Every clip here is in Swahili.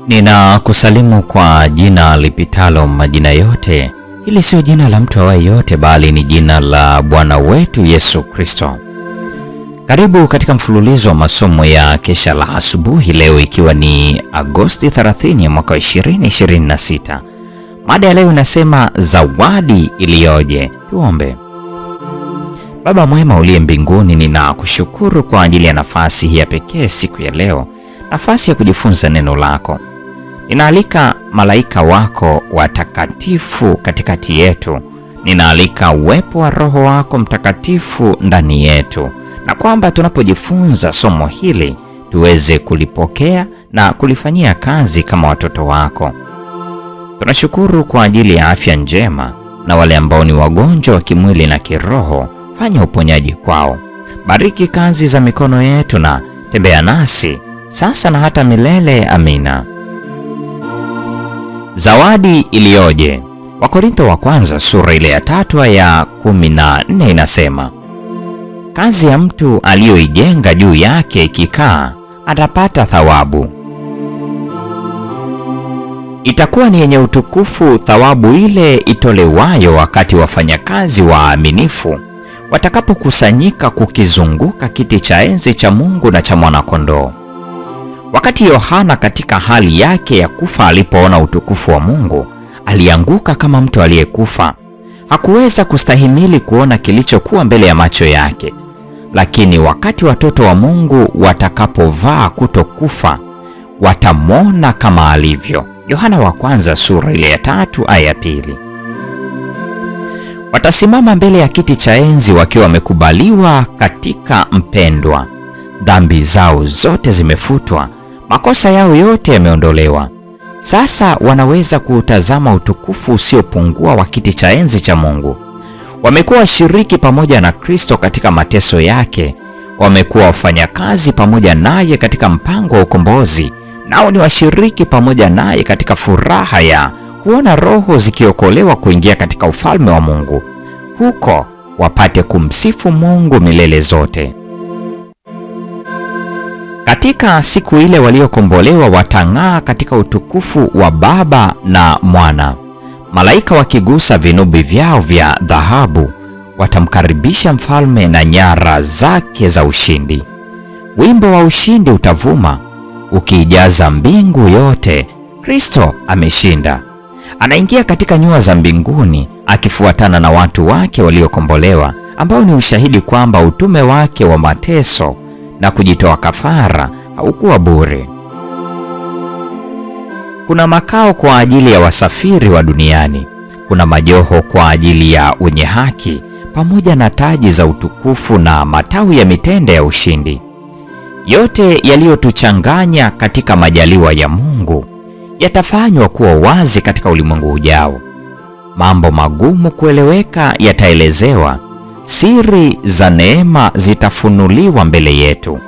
Ninakusalimu kwa jina lipitalo majina yote. Hili sio jina la mtu awaye yote, bali ni jina la Bwana wetu Yesu Kristo. Karibu katika mfululizo wa masomo ya kesha la asubuhi, leo ikiwa ni Agosti 30 mwaka 2026. Mada ya leo inasema zawadi iliyoje. Tuombe. Baba mwema uliye mbinguni, ninakushukuru kwa ajili ya nafasi hii ya pekee siku ya leo, nafasi ya kujifunza neno lako. Ninaalika malaika wako watakatifu katikati yetu. Ninaalika uwepo wa Roho wako Mtakatifu ndani yetu, na kwamba tunapojifunza somo hili tuweze kulipokea na kulifanyia kazi kama watoto wako. Tunashukuru kwa ajili ya afya njema, na wale ambao ni wagonjwa wa kimwili na kiroho, fanya uponyaji kwao. Bariki kazi za mikono yetu na tembea nasi sasa na hata milele. Amina. Zawadi iliyoje. Wakorintho wa kwanza sura ile ya 3 aya 14 inasema, kazi ya mtu aliyoijenga juu yake ikikaa, atapata thawabu. Itakuwa ni yenye utukufu thawabu ile itolewayo wakati wafanyakazi waaminifu watakapokusanyika kukizunguka kiti cha enzi cha Mungu na cha Mwana-Kondoo. Wakati Yohana katika hali yake ya kufa alipoona utukufu wa Mungu, alianguka kama mtu aliyekufa. Hakuweza kustahimili kuona kilichokuwa mbele ya macho yake. Lakini wakati watoto wa Mungu watakapovaa kutokufa, watamwona kama alivyo. Yohana wa kwanza sura ile ya 3 aya 2. Watasimama mbele ya kiti cha enzi wakiwa wamekubaliwa katika mpendwa. Dhambi zao zote zimefutwa, makosa yao yote yameondolewa. Sasa wanaweza kuutazama utukufu usiopungua wa kiti cha enzi cha Mungu. Wamekuwa washiriki pamoja na Kristo katika mateso yake. Wamekuwa wafanyakazi pamoja naye katika mpango wa ukombozi. Nao ni washiriki pamoja naye katika furaha ya kuona roho zikiokolewa kuingia katika ufalme wa Mungu. Huko wapate kumsifu Mungu milele zote. Katika siku ile waliokombolewa watang'aa katika utukufu wa Baba na Mwana. Malaika wakigusa vinubi vyao vya dhahabu watamkaribisha mfalme na nyara zake za ushindi. Wimbo wa ushindi utavuma ukiijaza mbingu yote. Kristo ameshinda. Anaingia katika nyua za mbinguni akifuatana na watu wake waliokombolewa, ambao ni ushahidi kwamba utume wake wa mateso na kujitoa kafara haukuwa bure. Kuna makao kwa ajili ya wasafiri wa duniani. Kuna majoho kwa ajili ya wenye haki, pamoja na taji za utukufu na matawi ya mitende ya ushindi. Yote yaliyotuchanganya katika majaliwa ya Mungu yatafanywa kuwa wazi katika ulimwengu ujao. Mambo magumu kueleweka yataelezewa. Siri za neema zitafunuliwa mbele yetu.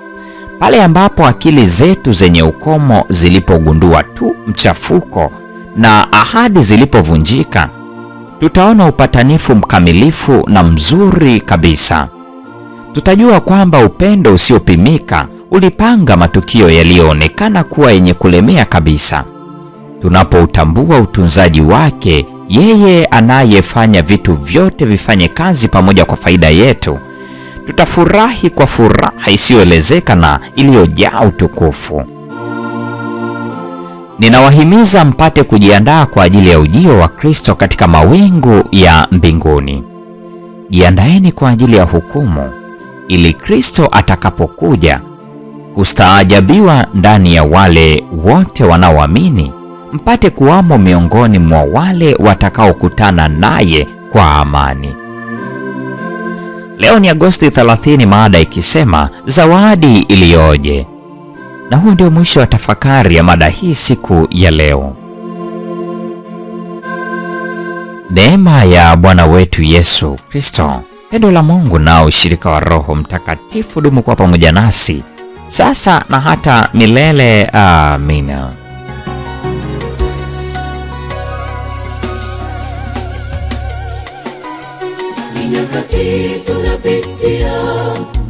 Pale ambapo akili zetu zenye ukomo zilipogundua tu mchafuko na ahadi zilipovunjika, tutaona upatanifu mkamilifu na mzuri kabisa. Tutajua kwamba upendo usiopimika ulipanga matukio yaliyoonekana kuwa yenye kulemea kabisa. Tunapoutambua utunzaji wake, yeye anayefanya vitu vyote vifanye kazi pamoja kwa faida yetu, tutafurahi kwa furaha isiyoelezeka na iliyojaa utukufu. Ninawahimiza mpate kujiandaa kwa ajili ya ujio wa Kristo katika mawingu ya mbinguni. Jiandaeni kwa ajili ya hukumu, ili Kristo atakapokuja kustaajabiwa ndani ya wale wote wanaoamini, mpate kuwamo miongoni mwa wale watakaokutana naye kwa amani. Leo ni Agosti 30, mada ikisema zawadi iliyoje. Na huu ndio mwisho wa tafakari ya mada hii siku ya leo. Neema ya Bwana wetu Yesu Kristo, pendo la Mungu na ushirika wa Roho Mtakatifu dumu kwa pamoja nasi sasa na hata milele. Amina. Nyakati tunapitia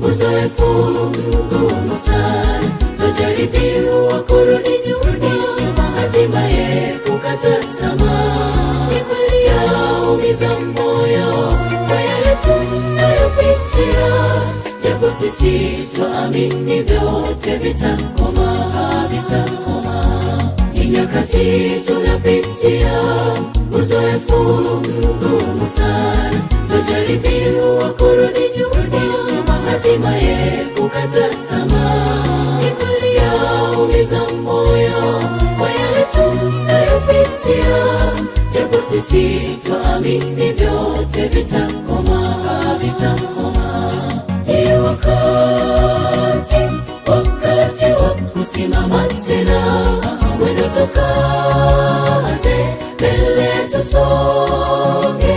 uzoefu mgumu sana, tujaribiwa kurudi nyuma. kukata tamaa. Ni kweli yaumiza moyo kwa yale tunayopitia, japo sisi twaamini vyote vitakoma, vitakoma. Ni nyakati tunapitia uzoefu mgumu sana, tujaribiwa kurudi nyuma, hatimaye kukata tamaa. Ni kweli yaumiza moyo kwa yale tunayopitia, japo sisi twaamini vyote vitakoma, vitakoma. Ni wakati wa kusimama tena, mwendo tukaze, mbele tusonge,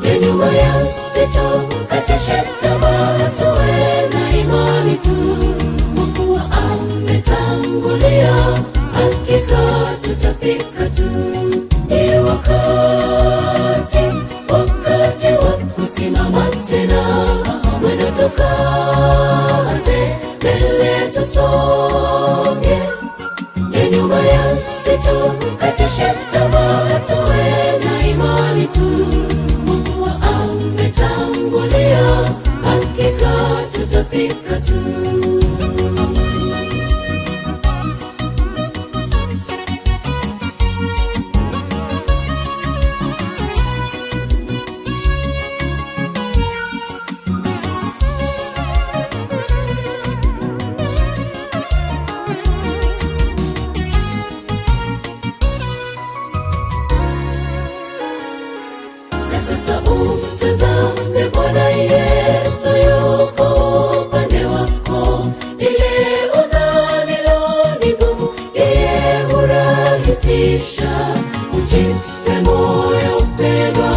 ya nyuma yasitukatishe tamaa. Tuwe na imani tu, Mungu ametangulia, hakika tutafika tu. Ni wakati wa kusimama tena, mwendo tukaze, mbele tusonge, ya nyuma yasitukatishe tamaa. Tuwe na imani tu, Mungu ametangulia, hakika tutafika tu. Sasa umtazame Bwana Yesu, yuko upande wako. Ile udhanilo ni gumu, yeye hurahisisha. Ujipe moyo mpendwa,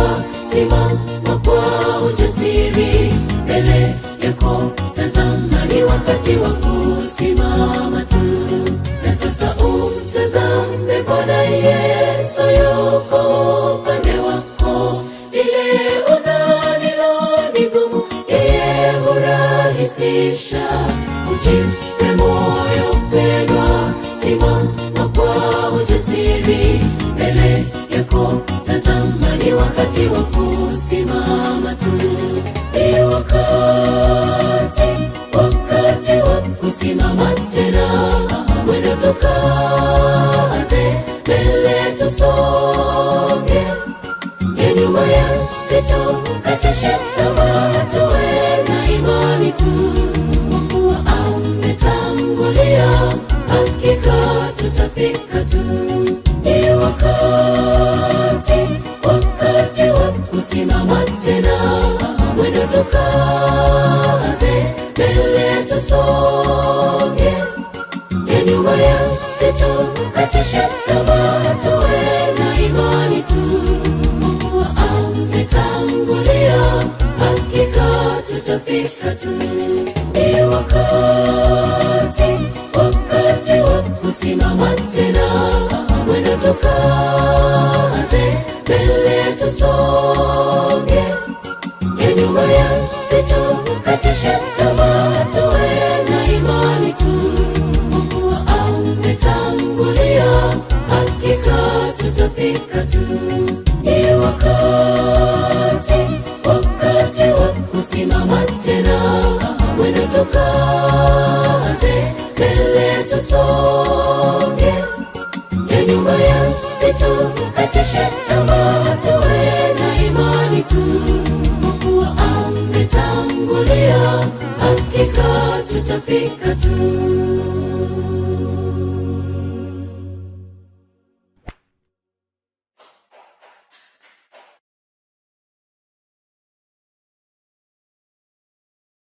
simama kwa ujasiri, mbele yako tazama, ni wakati wa kusimama tu. Na sasa umtazame Bwana Yesu, yuko upande wako. Ile udhanilo ni gumu, yeye hurahisisha. Ujipe moyo mpendwa, simama kwa ujasiri, mbele yako tazama, ni wakati wa kusimama tu. Ni wakati wa kusimama tena, mwendo tukaze, mbele tusonge, ya nyuma yasitukatishe tamaa. Tuwe na imani tu, Mungu ametangulia, hakika tutafika tu. Ni wakati wa kusimama tena, mwendo tukaze, mbele tusonge, ya nyuma yasitukatishe tamaa. Tuwe na imani tu, Mungu ametangulia, hakika tutafika tu. Ni wakati wa kusimama tena, mwendo tukaze, mbele tusonge, ya nyuma yasitukatishe tamaa. Tuwe na imani tu, Mungu ametangulia, hakika tutafika tu. Ni wakati wa kusimama tena, mwendo tukaze, mbele tusonge, ya nyuma yasitukatishe tamaa. Tuwe na imani tu, Mungu ametangulia, hakika tutafika tu.